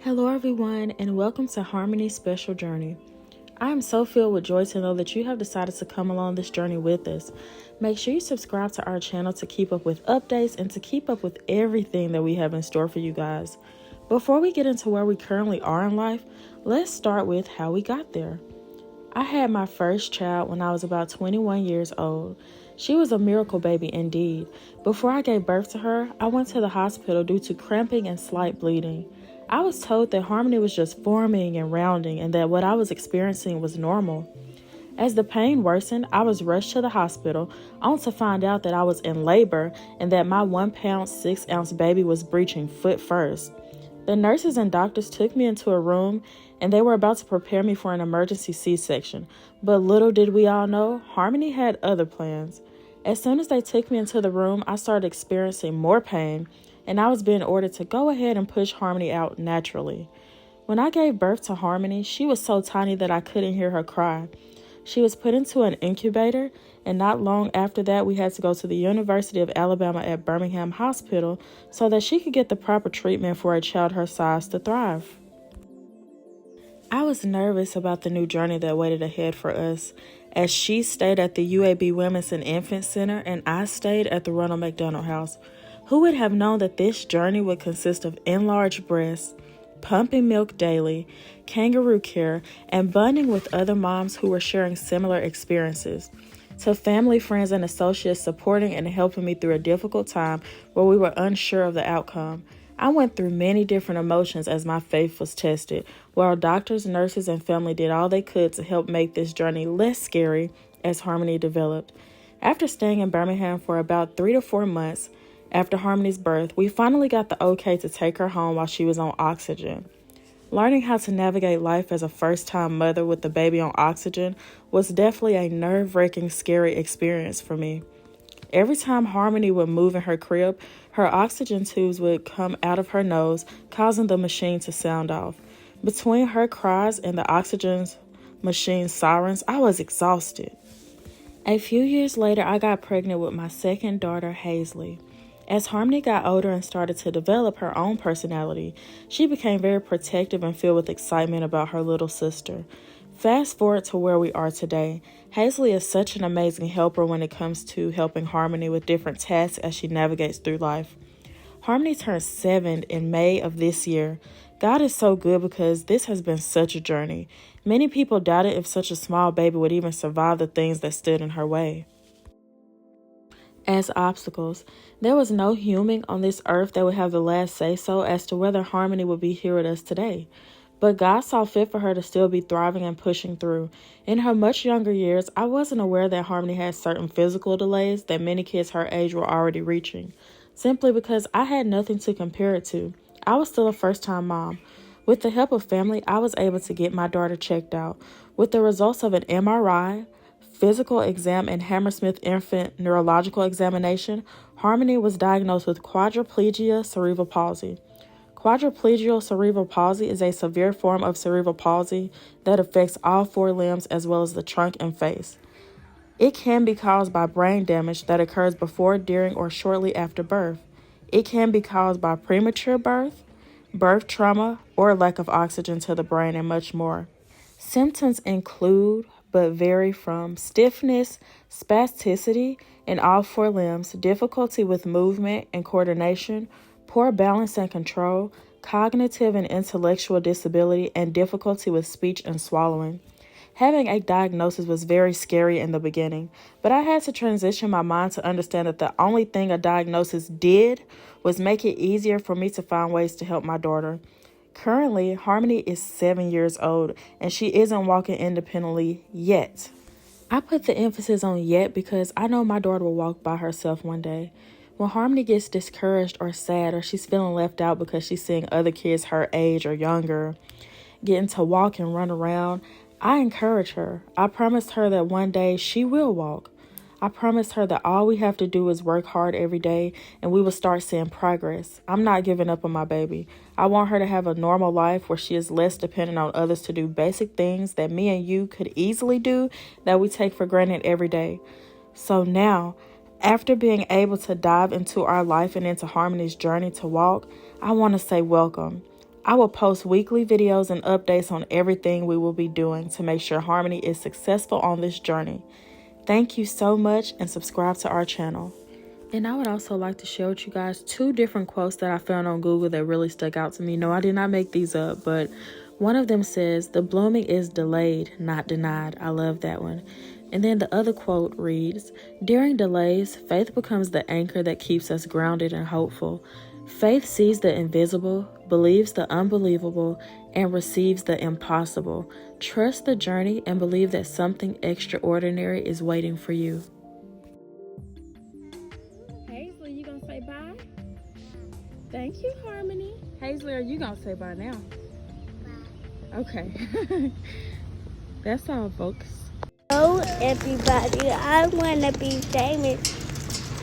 Hello, everyone, and welcome to Harmony's Special Journey. I am so filled with joy to know that you have decided to come along this journey with us. Make sure you subscribe to our channel to keep up with updates and to keep up with everything that we have in store for you guys. Before we get into where we currently are in life, let's start with how we got there. I had my first child when I was about 21 years old. She was a miracle baby indeed. Before I gave birth to her, I went to the hospital due to cramping and slight bleeding. I was told that Harmony was just forming and rounding and that what I was experiencing was normal. As the pain worsened, I was rushed to the hospital, only to find out that I was in labor and that my 1 pound 6 ounce baby was breaching foot first. The nurses and doctors took me into a room and they were about to prepare me for an emergency C-section. But little did we all know, Harmony had other plans. As soon as they took me into the room, I started experiencing more pain and I was being ordered to go ahead and push Harmony out naturally. When I gave birth to Harmony, she was so tiny that I couldn't hear her cry. She was put into an incubator, and not long after that, we had to go to the University of Alabama at Birmingham Hospital so that she could get the proper treatment for a child her size to thrive. I was nervous about the new journey that waited ahead for us, as she stayed at the UAB Women's and Infant Center and I stayed at the Ronald McDonald House. Who would have known that this journey would consist of enlarged breasts, pumping milk daily, kangaroo care, and bonding with other moms who were sharing similar experiences, to family, friends, and associates supporting and helping me through a difficult time where we were unsure of the outcome. I went through many different emotions as my faith was tested, while doctors, nurses, and family did all they could to help make this journey less scary as Harmony developed. After staying in Birmingham for about 3 to 4 months, after Harmony's birth, we finally got the okay to take her home while she was on oxygen. Learning how to navigate life as a first-time mother with the baby on oxygen was definitely a nerve-wracking, scary experience for me. Every time Harmony would move in her crib, her oxygen tubes would come out of her nose, causing the machine to sound off. Between her cries and the oxygen machine sirens, I was exhausted. A few years later, I got pregnant with my second daughter, Hazley. As Harmony got older and started to develop her own personality, she became very protective and filled with excitement about her little sister. Fast forward to where we are today. Hazley is such an amazing helper when it comes to helping Harmony with different tasks as she navigates through life. Harmony turned 7 in May of this year. God is so good because this has been such a journey. Many people doubted if such a small baby would even survive the things that stood in her way. As obstacles, there was no human on this earth that would have the last say-so as to whether Harmony would be here with us today. But God saw fit for her to still be thriving and pushing through. In her much younger years, I wasn't aware that Harmony had certain physical delays that many kids her age were already reaching, simply because I had nothing to compare it to. I was still a first-time mom. With the help of family, I was able to get my daughter checked out. With the results of an MRI, physical exam, and Hammersmith infant neurological examination, Harmony was diagnosed with quadriplegia cerebral palsy. Quadriplegic cerebral palsy is a severe form of cerebral palsy that affects all 4 limbs as well as the trunk and face. It can be caused by brain damage that occurs before, during, or shortly after birth. It can be caused by premature birth, birth trauma, or lack of oxygen to the brain, and much more. Symptoms include but vary from stiffness, spasticity in all 4 limbs, difficulty with movement and coordination, poor balance and control, cognitive and intellectual disability, and difficulty with speech and swallowing. Having a diagnosis was very scary in the beginning, but I had to transition my mind to understand that the only thing a diagnosis did was make it easier for me to find ways to help my daughter. Currently, Harmony is 7 years old, and she isn't walking independently yet. I put the emphasis on yet because I know my daughter will walk by herself one day. When Harmony gets discouraged or sad or she's feeling left out because she's seeing other kids her age or younger getting to walk and run around, I encourage her. I promised her that one day she will walk. I promised her that all we have to do is work hard every day and we will start seeing progress. I'm not giving up on my baby. I want her to have a normal life where she is less dependent on others to do basic things that me and you could easily do that we take for granted every day. So now, after being able to dive into our life and into Harmony's journey to walk, I want to say welcome. I will post weekly videos and updates on everything we will be doing to make sure Harmony is successful on this journey. Thank you so much and subscribe to our channel. And I would also like to share with you guys 2 different quotes that I found on Google that really stuck out to me. No, I did not make these up, but one of them says, "The blooming is delayed, not denied." I love that one. And then the other quote reads, "During delays, faith becomes the anchor that keeps us grounded and hopeful. Faith sees the invisible, believes the unbelievable, and receives the impossible. Trust the journey and believe that something extraordinary is waiting for you." Hazley, you gonna say bye? Thank you, Harmony. Hazley, are you gonna say bye now? Bye. Okay. That's all, folks. Hello, everybody. I want to be famous.